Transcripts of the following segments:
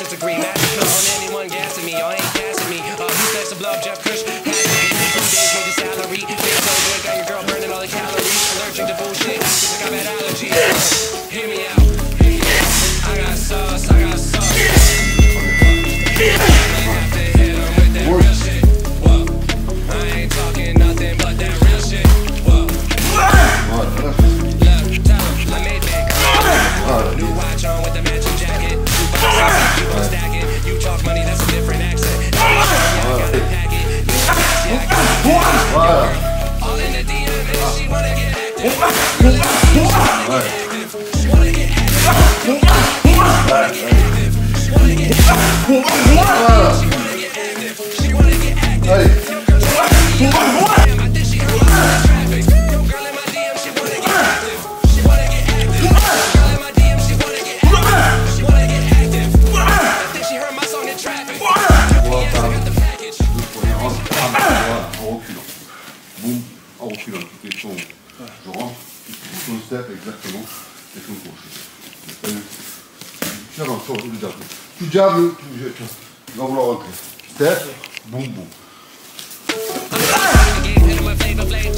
master's degree. Magic on anyone gassing me. Y'all ain't gassing me. Who's next to blow up Jeff Kush? Has to be 2 days, no salary. Feel so good, got your girl burning all the calories. Allergic to bullshit, cause I got bad allergies. Hear me out. I got sauce, I got sauce. I have to hit 'em with that real shit. Whoa. I ain't talking nothing but that real shit. Whoa. Look, tell 'em, I made big. New watch on with the matching jacket. You buy something, you gon' stack it. You talk money, that's a different accent. Yeah, I gotta pack it. You gas, yeah, I gotta pack it. All in the DM, and she wanna get active. She wanna get active. She wanna get active. She wanna get active. She wanna get active. She wanna get active. Yo, girl, I think she heard my traffic. Yo, girl in my DM, she wanna get active. She wanna get active. Girl in my DM, she wanna get active. She wanna get active. I think she heard my song in traffic. Yes, I got the package. Boum, en reculant. Tu fais ton. Je rentre, tu fais ton step exactement. Et ton crochet. Tu avances sur le jab. Tu jabs, tu vas vouloir rentrer. Step, boum, boum.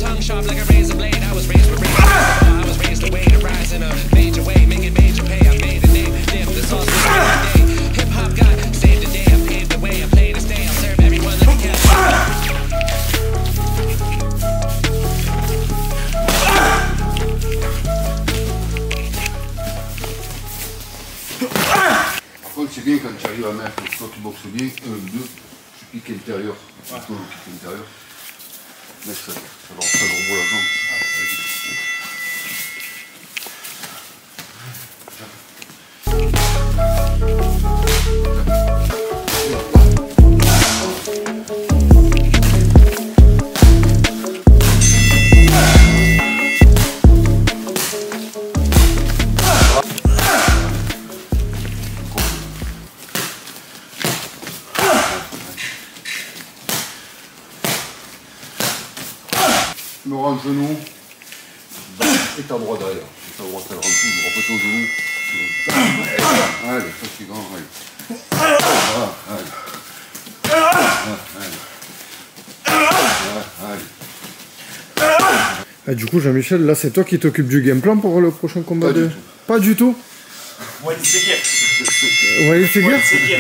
Tongue sharp like a razor blade. I was raised with razor. I was raised away to rise in a major way, making major pay. I made a name, dip the sauce every day. Hip hop got saved the day. I paved the way. I play to stay. I'll serve everyone like a cat. Par contre, c'est bien quand tu arrives à mettre, quand tu boxes bien, 1, 2, tu piques intérieur. Tu piques intérieur. Mais ça leur roule la jambe. Me rends le genou et ta droite derrière. Ta droite elle rentre tout, refais ton genou. Allez, fatigant, allez. Ah, du coup, Jean-Michel, là, c'est toi qui t'occupes du game plan pour le prochain combat? Pas du tout. Pas du tout. Walid Seguir. Walid Seguir.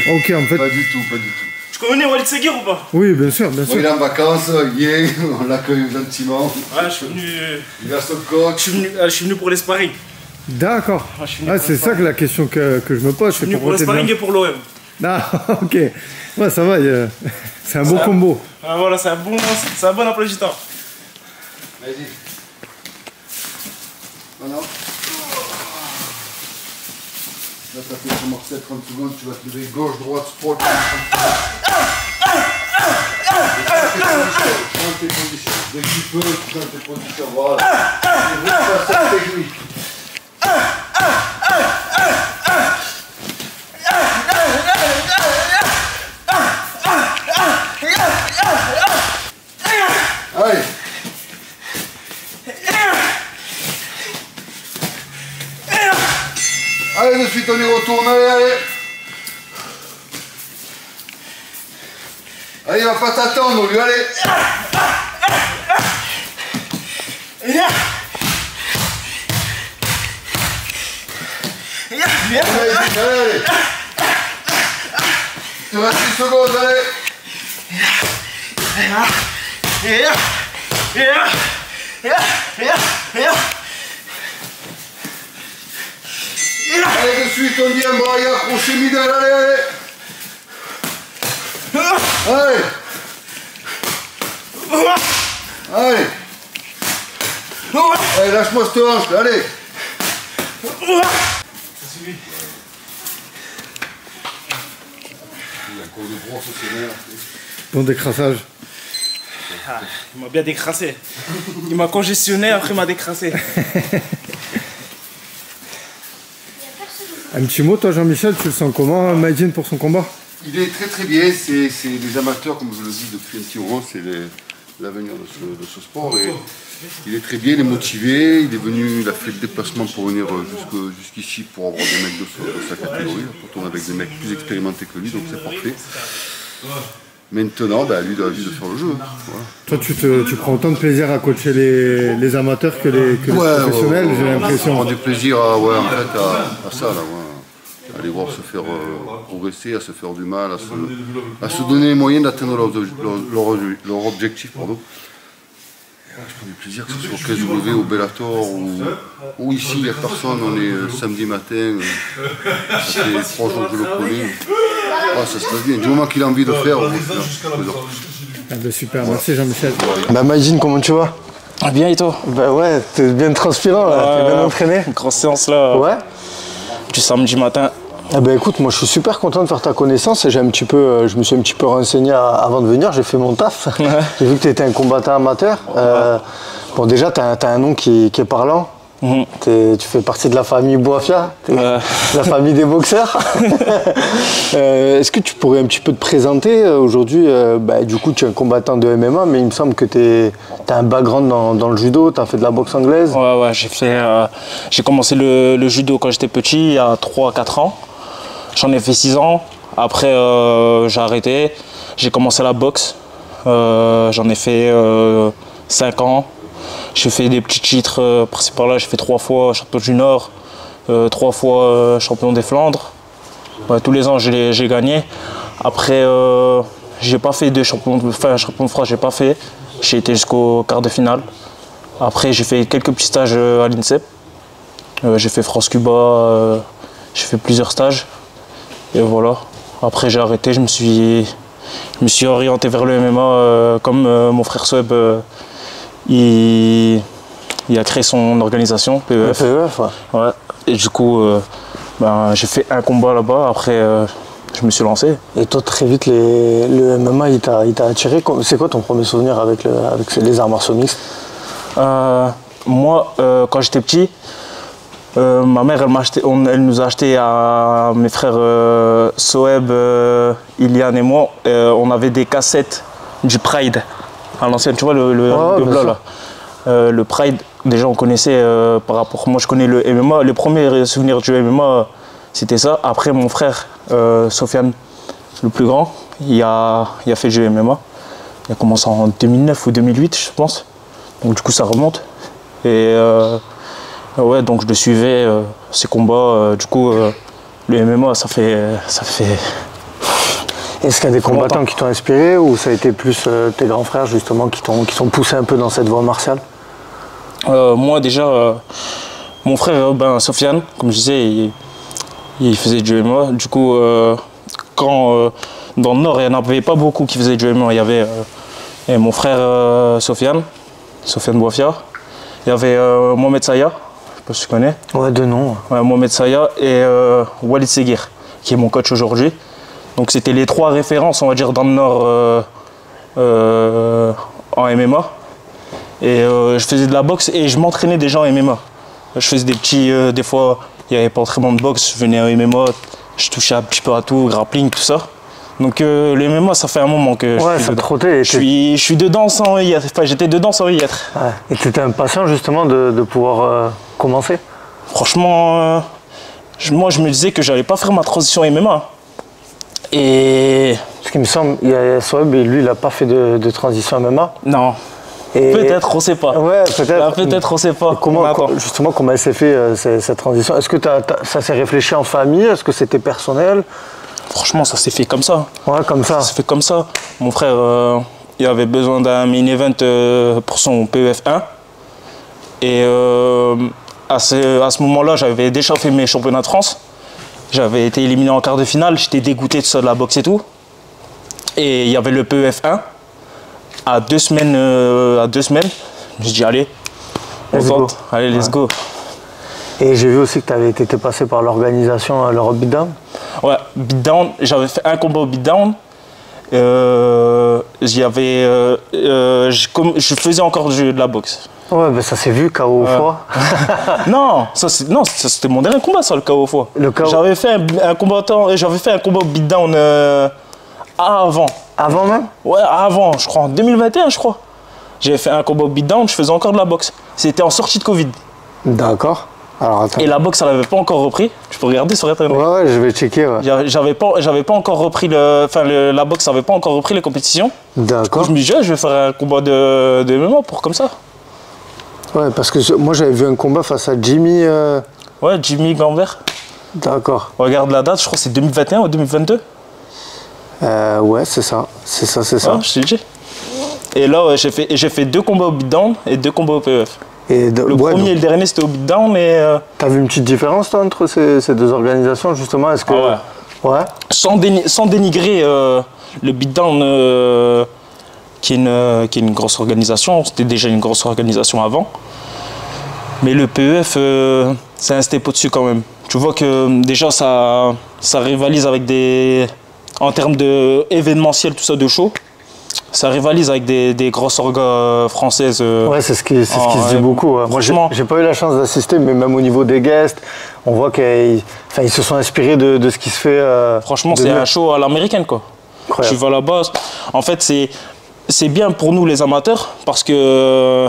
Ok, en fait. Pas du tout, pas du tout. Tu connais Walid Seguir ou pas? Oui, bien sûr, bien sûr. Il est en vacances, il est, on l'accueille gentiment. Ouais, je suis venu. Il a son coach. Je suis venu pour les sparring. D'accord. Ah, je suis venu Ah, pour c'est les ça que la question que je me pose. Je suis venu pour les sparring et pour l'OM. Ah, ok. Ouais, ça va, c'est un beau combo. Ah, voilà, c'est un bon emploi du temps. Vas-y. Voilà. Là, ça fait commencer à 30 secondes, tu vas te lever gauche, droite, sport. Change tes positions. Dès que tu peux, tu changes tes positions. Voilà. Et vous passez technique. Allez. Allez, de suite, on y retourne. Allez, allez. Allez, il va pas t'attendre, lui, allez. Allez. Tu restes 6 secondes, allez. Allez, de suite, on dit un bras accroché middle, allez. Allez. Allez. Allez, lâche-moi cette hanche, là, allez. Bon décrassage. Ah, il m'a bien décrassé. Il m'a congestionné, après il m'a décrassé. Un petit mot, toi, Jean-Michel, tu le sens comment, Maïdine, pour son combat? Il est très très bien, c'est les amateurs, comme je le dis depuis un petit moment, l'avenir de ce sport. Et il est très bien, il est motivé, il a fait le déplacement pour venir jusqu'ici pour avoir des mecs de sa catégorie, pour tourner avec des mecs plus expérimentés que lui, donc c'est parfait. Maintenant, lui, il a envie de faire le jeu. Voilà. Toi, tu prends autant de plaisir à coacher les amateurs que les professionnels, j'ai l'impression. On prend du plaisir à ça, là, ouais. À les voir se faire progresser, à se faire du mal, à se donner les moyens d'atteindre leur objectif. Pardon. Je prends du plaisir, que ce soit au KSW, au Bellator ou ici, il n'y a personne, on est samedi matin, ça fait 3 jours que je le connais. Ah, ça se passe bien, du moment qu'il a envie de faire, on va faire. Super, merci Jean-Michel. Majin, comment tu vas? Bien et toi? Ouais, t'es bien transpirant là, t'es bien entraîné. Grosse séance là. Ouais. Du samedi matin. Écoute, moi je suis super content de faire ta connaissance et je me suis un petit peu renseigné avant de venir, j'ai fait mon taf. Ouais. J'ai vu que tu étais un combattant amateur. Bon déjà, tu as un nom qui est parlant. Tu fais partie de la famille Boafia, la famille des boxeurs. Est-ce que tu pourrais un petit peu te présenter aujourd'hui? Du coup, tu es un combattant de MMA, mais il me semble que tu as un background dans le judo, tu as fait de la boxe anglaise. Ouais, j'ai commencé le judo quand j'étais petit, il y a 3-4 ans. J'en ai fait 6 ans. Après, j'ai arrêté. J'ai commencé la boxe. J'en ai fait 5 ans. J'ai fait des petits titres par-ci par-là. J'ai fait 3 fois champion du Nord, 3 fois champion des Flandres. Ouais, tous les ans, j'ai gagné. Après, j'ai pas fait de champion de France, j'ai pas fait. J'ai été jusqu'au quart de finale. Après, j'ai fait quelques petits stages à l'INSEP. J'ai fait France-Cuba. J'ai fait plusieurs stages. Et voilà. Après, j'ai arrêté. Je me suis orienté vers le MMA comme mon frère Soeb. Il a créé son organisation, PEF. PEF, ouais. Et du coup, j'ai fait un combat là-bas. Après, je me suis lancé. Et toi, très vite, le MMA, il t'a attiré. C'est quoi ton premier souvenir avec les arts martiaux mixtes? Moi, quand j'étais petit, ma mère, elle nous a acheté à mes frères Soeb, Ilian et moi. On avait des cassettes du Pride. À l'ancienne, tu vois le blanc là. Le Pride, déjà on connaissait par rapport. Moi je connais le MMA. Le premier souvenir du MMA, c'était ça. Après mon frère Sofiane, le plus grand, il a fait du MMA. Il a commencé en 2009 ou 2008, je pense. Donc du coup ça remonte. Et ouais, donc je le suivais ces combats. Du coup le MMA ça fait. Est-ce qu'il y a des combattants qui t'ont inspiré ou ça a été plus tes grands frères justement qui t'ont poussé un peu dans cette voie martiale? Moi déjà, mon frère Sofiane, comme je disais, il faisait du MMA. Du coup, quand dans le Nord, il n'y en avait pas beaucoup qui faisaient du MMA. Il y avait mon frère Sofiane Boafia. Il y avait Mohamed Saya, je ne sais pas si tu connais. Ouais, de nom. Ouais, Mohamed Saya et Walid Seguir, qui est mon coach aujourd'hui. Donc c'était les 3 références, on va dire, dans le Nord en MMA. Et je faisais de la boxe et je m'entraînais déjà en MMA. Je faisais des petits, des fois, il n'y avait pas entraînement de boxe, je venais en MMA, je touchais un petit peu à tout, grappling, tout ça. Donc le MMA, ça fait un moment que je suis dedans sans y être. Enfin, j'étais dedans sans y être. Ouais. Et tu étais impatient justement de pouvoir commencer? Franchement, moi je me disais que j'allais pas faire ma transition MMA. Et ce qui me semble, il y a Soeb et lui, il n'a pas fait de transition MMA. Non. Peut-être, on ne sait pas. Ouais, peut-être. Peut-être, on ne sait pas. Comment elle s'est fait cette transition? Est-ce que ça s'est réfléchi en famille? Est-ce que c'était personnel? Franchement, ça s'est fait comme ça. Ouais, comme ça. Ça s'est fait comme ça. Mon frère, il avait besoin d'un mini-event pour son PEF1. Et à ce moment-là, j'avais déjà fait mes championnats de France. J'avais été éliminé en quart de finale, j'étais dégoûté de ça de la boxe et tout. Et il y avait le PEF1. À 2 semaines, je me suis dit allez, let's go. Et j'ai vu aussi que tu avais été passé par l'organisation l'Europe Beatdown. Ouais, Beatdown, j'avais fait un combat au Beatdown. Je faisais encore de la boxe. Ouais, ben ça s'est vu, KO au foie. Non, c'était mon dernier combat, ça, le KO au foie. J'avais fait un combat au Beatdown avant. Avant même? Ouais, avant, je crois, en 2021, je crois. J'avais fait un combat au beatdown, je faisais encore de la boxe. C'était en sortie de Covid. D'accord. Alors attends. Et la boxe, elle n'avait pas encore repris. Tu peux regarder sur Internet. Ouais, je vais checker. Ouais. J'avais pas encore repris la boxe n'avait pas encore repris les compétitions. D'accord. Je me disais, je vais faire un combat de MMA pour comme ça. Ouais, parce que moi j'avais vu un combat face à Jimmy. Ouais, Jimmy Gambert. D'accord. Regarde la date, je crois que c'est 2021 ou 2022. Ouais, c'est ça. C'est ça. Ouais, je t'ai dit. Et là, j'ai fait 2 combats au beatdown et 2 combats au PEF. Le premier et le dernier, c'était au beatdown. T'as vu une petite différence, toi, entre ces deux organisations, justement? Est-ce que... Ah ouais. Sans dénigrer le beatdown, qui est une grosse organisation. C'était déjà une grosse organisation avant. Mais le PEF, c'est un step au-dessus quand même. Tu vois que déjà, ça rivalise avec des... En termes d'événementiel, tout ça, de show. Ça rivalise avec des grosses orgas françaises. Ouais, c'est ce qui se dit beaucoup. Ouais. Moi, j'ai pas eu la chance d'assister, mais même au niveau des guests, on voit qu'ils se sont inspirés de ce qui se fait. Franchement, c'est un show à l'américaine, quoi. Incroyable. Tu vas là-bas. En fait, c'est bien pour nous, les amateurs, parce que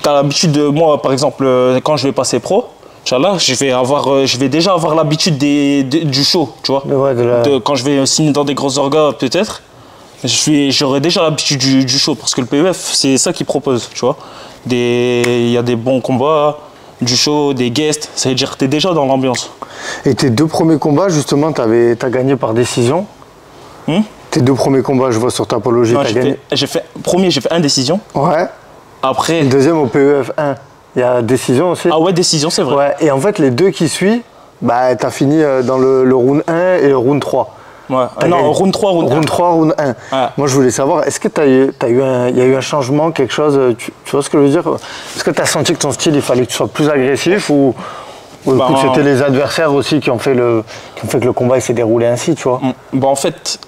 tu as l'habitude de. Moi, par exemple, quand je vais passer pro, Inch'Allah, je vais déjà avoir l'habitude du show, tu vois. Ouais, quand je vais signer dans des grosses orgas, peut-être. J'aurai déjà l'habitude du show parce que le PEF, c'est ça qu'il propose, tu vois. Il y a des bons combats, du show, des guests, ça veut dire que tu es déjà dans l'ambiance. Et tes 2 premiers combats, justement, t'as gagné par décision. Tes 2 premiers combats, je vois sur ta apologie, t'as gagné. J'ai fait une décision. Ouais. Après. Le deuxième au PEF 1, il y a décision aussi. Ah ouais, décision, c'est vrai. Ouais. Et en fait, les 2 qui suivent, bah, t'as fini dans le round 1 et le round 3. Ouais. Non, round 3, round 1. Round 3, round 1. Ouais. Moi, je voulais savoir, est-ce que il y a eu un changement, quelque chose, tu vois ce que je veux dire? Est-ce que tu as senti que ton style, il fallait que tu sois plus agressif ou écoute, c'était les adversaires aussi qui ont fait que le combat s'est déroulé ainsi, tu vois? En fait,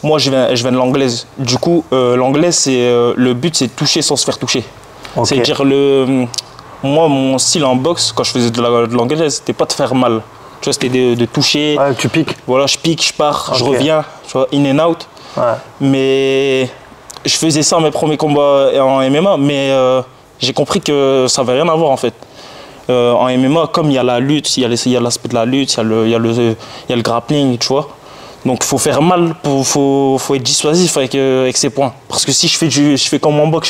moi, je viens de l'anglaise. Du coup, l'anglaise, le but, c'est de toucher sans se faire toucher. Okay. C'est-à-dire, moi, mon style en boxe, quand je faisais de l'anglaise, c'était pas de faire mal. Tu vois, c'était de toucher. Ouais, tu piques. Voilà, je pique, je pars, je reviens, tu vois, in and out. Ouais. Mais je faisais ça mes premiers combats en MMA, mais j'ai compris que ça n'avait rien à voir en fait. En MMA, comme il y a la lutte, il y a l'aspect de la lutte, il y a le grappling, tu vois. Donc il faut faire mal, faut être dissuasif avec ses points. Parce que si je fais comme en boxe,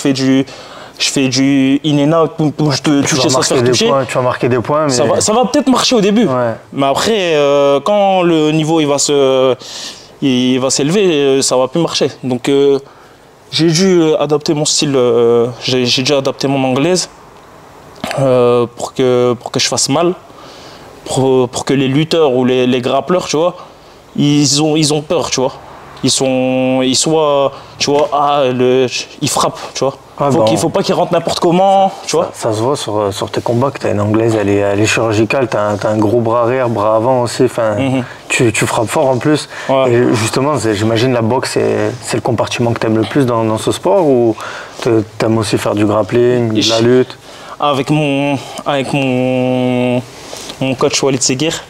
je fais du in and out, je te touche sans se faire toucher. Tu vas marquer des points, mais... Ça va peut-être marcher au début. Ouais. Mais après, quand le niveau il va s'élever, ça va plus marcher. Donc j'ai dû adapter mon style, j'ai dû adapter mon anglaise pour que je fasse mal, pour que les lutteurs ou les grappleurs, tu vois, ils ont peur, tu vois. Ils frappent, tu vois. Ah il ne faut pas qu'ils rentrent n'importe comment, tu vois. Ça se voit sur tes combats que tu as une anglaise, elle est chirurgicale, tu as un gros bras arrière, bras avant aussi, tu frappes fort en plus. Ouais. Et justement, j'imagine la boxe, c'est le compartiment que tu aimes le plus dans ce sport, ou tu aimes aussi faire du grappling, de la lutte? Avec mon coach Walid Seguir,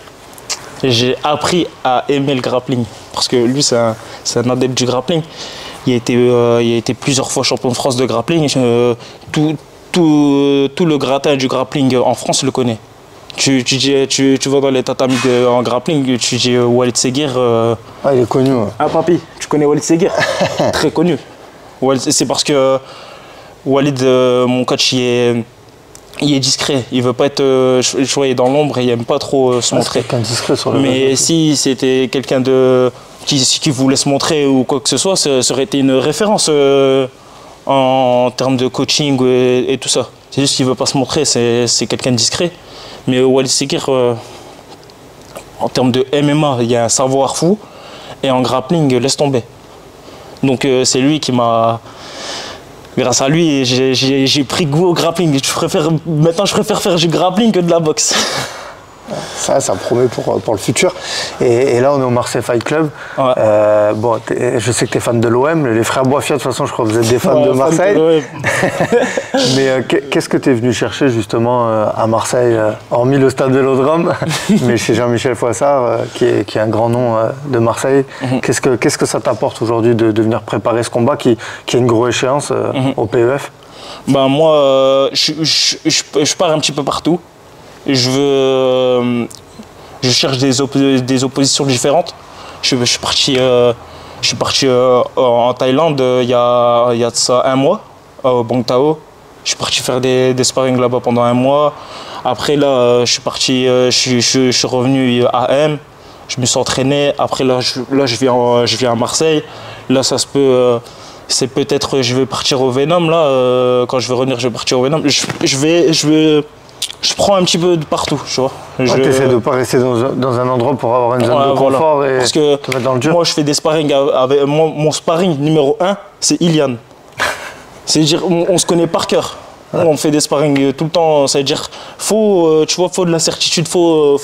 j'ai appris à aimer le grappling. Parce que lui, c'est un adepte du grappling. Il a été plusieurs fois champion de France de grappling. Tout le gratin du grappling en France le connaît. Tu vas dans les tatamis en grappling, tu dis Walid Seguir. Ah, il est connu. Ouais. Ah, papy, tu connais Walid Seguir? Très connu. C'est parce que Walid, mon coach, il est discret. Il veut pas être choyé dans l'ombre et il aime pas trop se montrer. C'est quelqu'un discret sur le Mais si c'était quelqu'un qui voulait se montrer ou quoi que ce soit, ça aurait été une référence en termes de coaching et tout ça. C'est juste qu'il veut pas se montrer, c'est quelqu'un de discret. Mais Walid Seguir, en termes de MMA, il y a un savoir fou. Et en grappling, laisse tomber. Donc c'est lui qui m'a... Grâce à lui, j'ai pris goût au grappling. Maintenant, je préfère faire du grappling que de la boxe. Ça promet pour le futur. Et là, on est au Marseille Fight Club. Ouais. Bon, je sais que tu es fan de l'OM. Les frères Boiffia, de toute façon, je crois que vous êtes des fans de Marseille. Mais qu'est-ce que tu es venu chercher justement à Marseille, hormis le stade Vélodrome, mais chez Jean-Michel Fouassard, qui est un grand nom de Marseille. Qu'est-ce que ça t'apporte aujourd'hui de venir préparer ce combat qui est une grosse échéance au PEF? Ben moi, je pars un petit peu partout. Je cherche des oppositions différentes. Je suis parti en Thaïlande il y a de ça un mois, au Bang Tao. Je suis parti faire des sparring là-bas pendant un mois. Après là, je suis revenu à M. Je me suis entraîné. Après là, je viens à Marseille. Là, ça se peut. C'est peut-être je vais partir au Venom là. Quand je vais revenir, je vais partir au Venom. Je prends un petit peu de partout, tu vois. Tu essaies de ne pas rester dans un endroit pour avoir une zone de confort et parce que te mettre dans le dur. Moi, je fais des sparring avec mon sparring numéro 1, c'est Ilian. C'est-à-dire, on se connaît par cœur. On fait des sparring tout le temps. C'est-à-dire, faut de la certitude, faut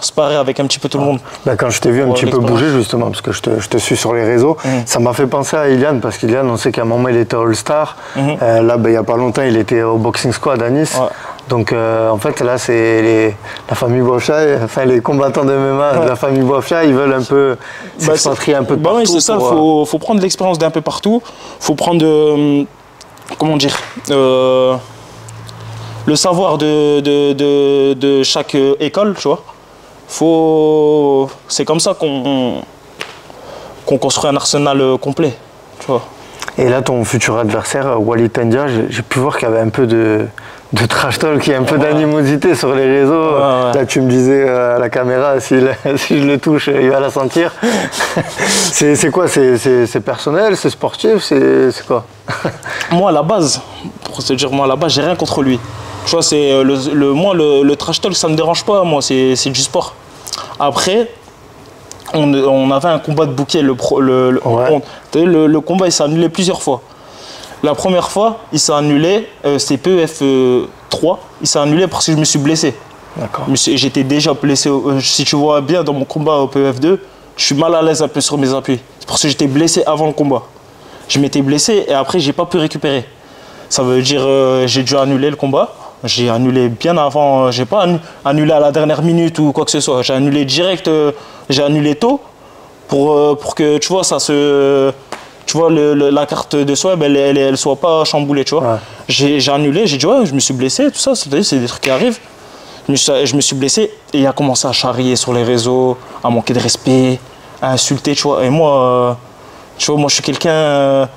sparer avec un petit peu tout le monde. Là, quand je t'ai vu un petit peu bouger, justement, parce que je te suis sur les réseaux, ça m'a fait penser à Ilian, parce qu'Ilian, on sait qu'à un moment, il était All-Star. Là, il n'y a pas longtemps, il était au Boxing Squad à Nice. Ouais. Donc, en fait, là, c'est la famille Boiffia, enfin, les combattants de MMA de la famille Boiffia, ils veulent un peu s'expatrier un peu de partout. Oui, c'est ça, faut prendre l'expérience d'un peu partout. Faut prendre comment dire, le savoir de chaque école, tu vois. C'est comme ça qu'on construit un arsenal complet, tu vois. Et là, ton futur adversaire, Walid Tendia, j'ai pu voir qu'il y avait un peu de trash talk, un peu d'animosité sur les réseaux. Là, tu me disais à la caméra, si je le touche, il va la sentir. C'est quoi? C'est personnel? C'est sportif? C'est quoi? Moi, à la base, pour te dire, j'ai rien contre lui. Tu vois, le trash talk, ça me dérange pas, moi, c'est du sport. Après, on avait un combat de bouquet. Le combat, il s'est annulé plusieurs fois. La première fois, il s'est annulé, c'était PEF 3, il s'est annulé parce que je me suis blessé. D'accord. J'étais déjà blessé. Si tu vois bien dans mon combat au PEF 2, je suis mal à l'aise un peu sur mes appuis. C'est parce que j'étais blessé avant le combat. Je m'étais blessé et après, j'ai pas pu récupérer. Ça veut dire j'ai dû annuler le combat. J'ai annulé bien avant. J'ai pas annulé à la dernière minute ou quoi que ce soit. J'ai annulé direct. J'ai annulé tôt pour que tu vois ça se. Tu vois, la carte de Swab, elle soit pas chamboulée, tu vois. Ouais. J'ai annulé, j'ai dit ouais, je me suis blessé, tout ça, c'est des trucs qui arrivent. Je me suis blessé et il a commencé à charrier sur les réseaux, à manquer de respect, à insulter, tu vois. Et moi, tu vois, moi je suis quelqu'un.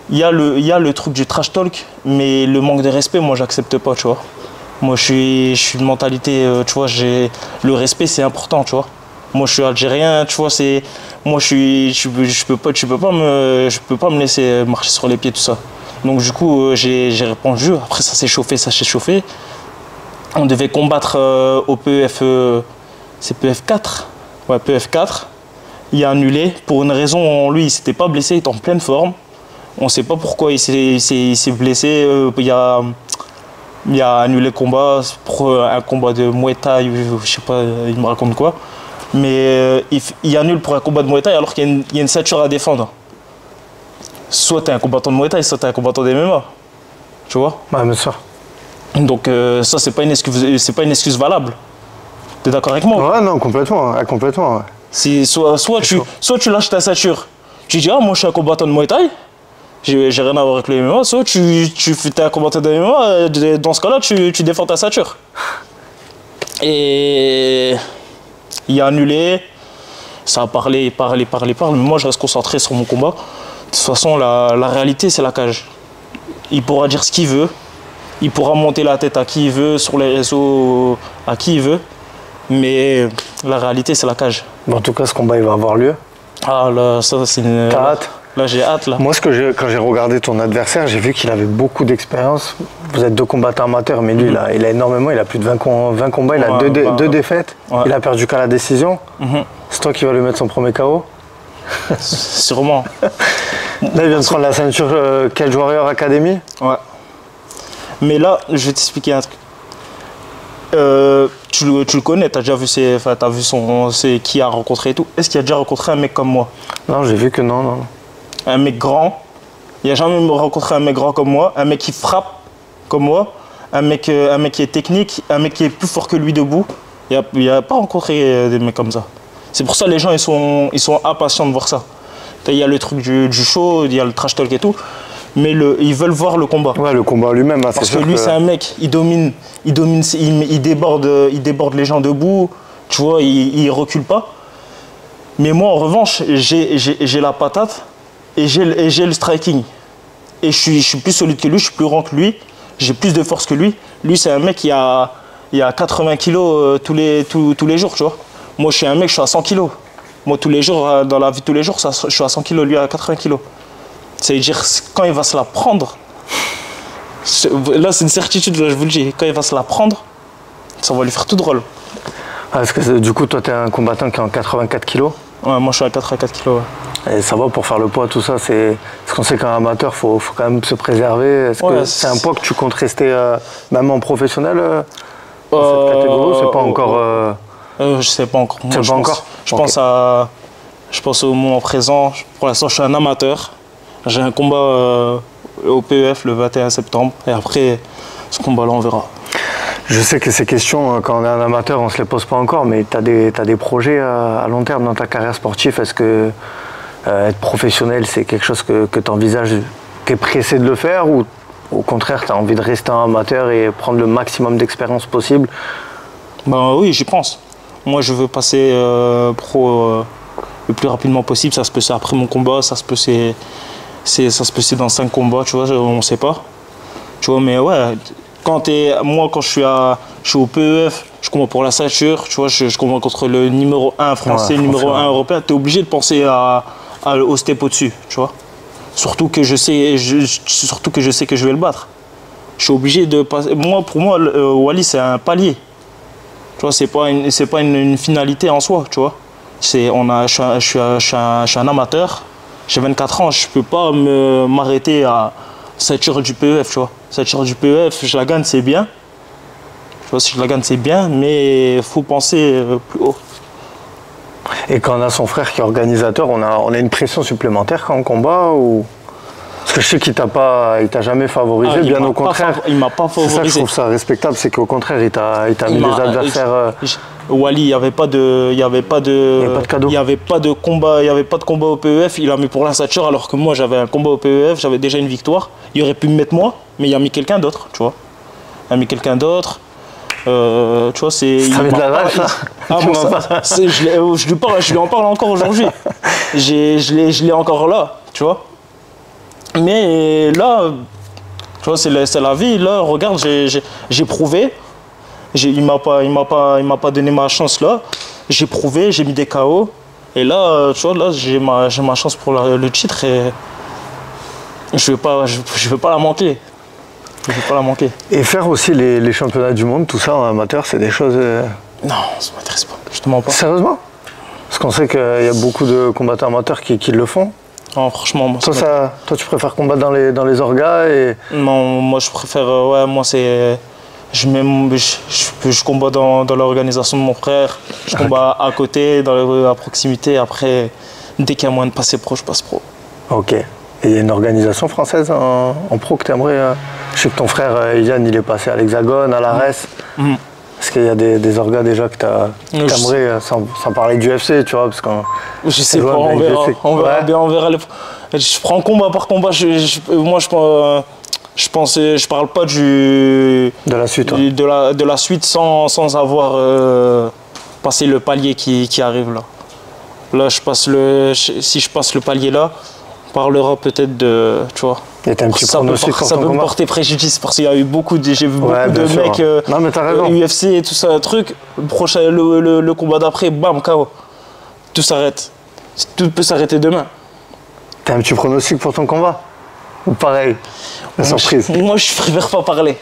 Il y a le truc du trash talk, mais le manque de respect, moi j'accepte pas, tu vois. Moi je suis de mentalité, tu vois, le respect c'est important, tu vois. Moi, je suis algérien, tu vois, moi, je peux pas me laisser marcher sur les pieds, tout ça. Donc, du coup, j'ai répondu. Après, ça s'est chauffé. On devait combattre au PEF, c'est PEF 4. Ouais, PEF 4. Il a annulé. Pour une raison, lui, il s'était pas blessé, il était en pleine forme. On sait pas pourquoi il s'est blessé. Il a annulé le combat pour un combat de Muay Thai, je sais pas, il me raconte quoi. Mais il annule pour un combat de Muay Thai alors qu'il y a une ceinture à défendre. Soit tu es un combattant de Muay Thai, soit tu es un combattant de MMA. Tu vois? Ouais, bien sûr. Donc ça, c'est pas une excuse valable. Tu es d'accord avec moi? Ouais, non, complètement. Ouais. Si, soit tu lâches ta ceinture, tu dis, ah, moi je suis un combattant de Muay Thai, j'ai rien à voir avec le MMA, soit tu es un combattant de MMA, dans ce cas-là, tu défends ta ceinture. Et il a annulé, ça a parlé, mais moi je reste concentré sur mon combat. De toute façon, la réalité c'est la cage. Il pourra dire ce qu'il veut, il pourra monter la tête à qui il veut, sur les réseaux à qui il veut, mais la réalité c'est la cage. En tout cas, ce combat il va avoir lieu. Ah là, ça c'est une... T'as hâte? Là j'ai hâte là. Moi quand j'ai regardé ton adversaire, j'ai vu qu'il avait beaucoup d'expérience. Vous êtes deux combattants amateurs, mais lui il a énormément, il a plus de 20 combats, il a deux défaites, il a perdu qu'à la décision. C'est toi qui vas lui mettre son premier KO? Sûrement. Là il vient de prendre la ceinture Cage Warrior Academy. Ouais. Mais là, je vais t'expliquer un truc. tu le connais, tu as déjà vu, t'as vu qui a rencontré et tout. Est-ce qu'il a déjà rencontré un mec comme moi? Non, j'ai vu que non. Un mec grand. Il n'a jamais rencontré un mec grand comme moi, un mec qui frappe comme moi, un mec qui est technique, un mec qui est plus fort que lui debout. Il n'a pas rencontré des mecs comme ça. C'est pour ça que les gens ils sont impatients de voir ça. Il y a le truc du show, il y a le trash talk et tout, mais ils veulent voir le combat. Ouais, le combat lui-même. Hein, parce que lui, c'est un mec, il déborde les gens debout, tu vois, il recule pas. Mais moi, en revanche, j'ai la patate et j'ai le striking. Et je suis plus solide que lui, je suis plus grand que lui, j'ai plus de force que lui. Lui, c'est un mec qui a 80 kilos tous les jours, tu vois. Moi, je suis un mec, je suis à 100 kilos. Moi, tous les jours, dans la vie de tous les jours, je suis à 100 kilos, lui à 80 kilos. C'est-à-dire, quand il va se la prendre, là, c'est une certitude, là, je vous le dis. Quand il va se la prendre, ça va lui faire tout drôle. Ah, parce que du coup, toi, tu es un combattant qui est en 84 kilos. Ouais, moi, je suis à 84 kilos, ouais. Et ça va pour faire le poids, tout ça, c'est... Parce qu'on sait qu'un amateur, il faut quand même se préserver. Est-ce que c'est un poids que tu comptes rester, même en professionnel, dans cette catégorie, c'est pas encore... Je sais pas encore. Tu sais pas encore? Je pense au moment présent. Pour l'instant, je suis un amateur. J'ai un combat au PEF le 21 septembre. Et après, ce combat-là, on verra. Je sais que ces questions, quand on est un amateur, on ne se les pose pas encore, mais tu as des projets à long terme dans ta carrière sportive. Est-ce que être professionnel, c'est quelque chose que tu envisages, tu es pressé de le faire, ou au contraire, tu as envie de rester un amateur et prendre le maximum d'expérience possible? Ben oui, j'y pense. Moi, je veux passer pro le plus rapidement possible. Ça se peut, c'est après mon combat, ça se peut, c'est dans 5 combats, tu vois, on ne sait pas. Tu vois, mais ouais, quand je suis au PEF, je combats pour la ceinture, tu vois, je combats contre le numéro 1 français, numéro 1 européen, tu es obligé de penser au step au-dessus, tu vois. Surtout que je sais que je vais le battre. Je suis obligé de passer. Pour moi, Wally, c'est un palier. Tu vois, c'est pas une finalité en soi, tu vois. Je suis un amateur, j'ai 24 ans, je peux pas m'arrêter à ceinture du PEF, tu vois. Ceinture du PEF, je la gagne, c'est bien. Tu vois, si je la gagne, c'est bien, mais il faut penser plus haut. Et quand on a son frère qui est organisateur, on a une pression supplémentaire quand on combat, ou... Parce que je sais qu'il t'a jamais favorisé, bien au contraire. Il m'a pas favorisé. C'est ça que je trouve ça respectable, c'est qu'au contraire, il t'a mis des adversaires... Wally, il n'y avait pas de cadeau. Il n'y avait pas de combat au PEF, il a mis pour la ceinture, alors que moi j'avais un combat au PEF, j'avais déjà une victoire. Il aurait pu me mettre moi, mais il a mis quelqu'un d'autre, tu vois. Il a mis quelqu'un d'autre. Tu vois, c'est... Ça met de la rage, ça. Je lui en parle encore aujourd'hui. Je l'ai encore là, tu vois. Mais là, tu vois, c'est la vie. Là, regarde, j'ai prouvé. Il m'a pas donné ma chance là. J'ai prouvé, j'ai mis des KO. Et là, tu vois, là, j'ai ma chance pour le titre et je veux pas la manquer. Je veux pas la manquer. Et faire aussi les championnats du monde, tout ça en amateur, c'est des choses... Non, ça m'intéresse pas. Je te mens pas. Sérieusement? Parce qu'on sait qu'il y a beaucoup de combattants amateurs qui le font. Non, franchement, moi, toi, tu préfères combattre dans les orgas et... Non, moi, je préfère... ouais, moi, c'est... Je combats dans l'organisation de mon frère. Je combats à côté, à proximité. Après, dès qu'il y a moyen de passer pro, je passe pro. Ok. Et il y a une organisation française en pro que tu aimerais... Je sais que ton frère, Ilian, il est passé à l'Hexagone, à l'Ares. Est-ce qu'il y a des orgas déjà que tu aimerais, sans parler du UFC, tu vois, parce qu'on... Je sais pas, on verra bien, on verra. Je prends combat par combat. Moi, je parle pas de la suite, de la suite sans avoir passé le palier qui arrive là. Là, si je passe le palier là, on parlera peut-être de, tu vois. Ça peut me porter préjudice parce qu'il y a eu j'ai vu beaucoup de mecs UFC et tout ça, truc. Le combat d'après, bam, KO. Tout s'arrête. Tout peut s'arrêter demain. T'as un petit pronostic pour ton combat? Ou pareil, la surprise? Moi, je préfère pas parler.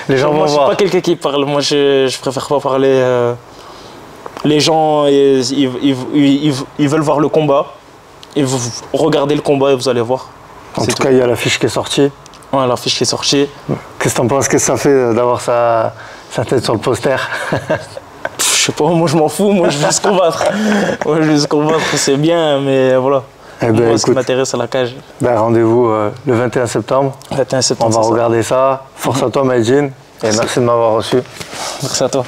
Les gens vont voir. Je suis pas quelqu'un qui parle. Moi, je préfère pas parler. Les gens, ils veulent voir le combat. Et vous regardez le combat et vous allez voir. En tout cas, il y a l'affiche qui est sortie. Ouais, l'affiche qui est sortie. Qu'est-ce que t'en penses? Qu'est-ce que ça fait d'avoir sa tête sur le poster. Je sais pas, moi je m'en fous, moi je veux juste combattre. Moi je veux juste combattre, c'est bien, mais voilà. Eh ben, moi, écoute, ce qui m'intéresse, c'est la cage. Ben, rendez-vous le 21 septembre. 21 septembre. On va regarder ça. Force à toi, Maïdjine. Et merci de m'avoir reçu. Merci à toi.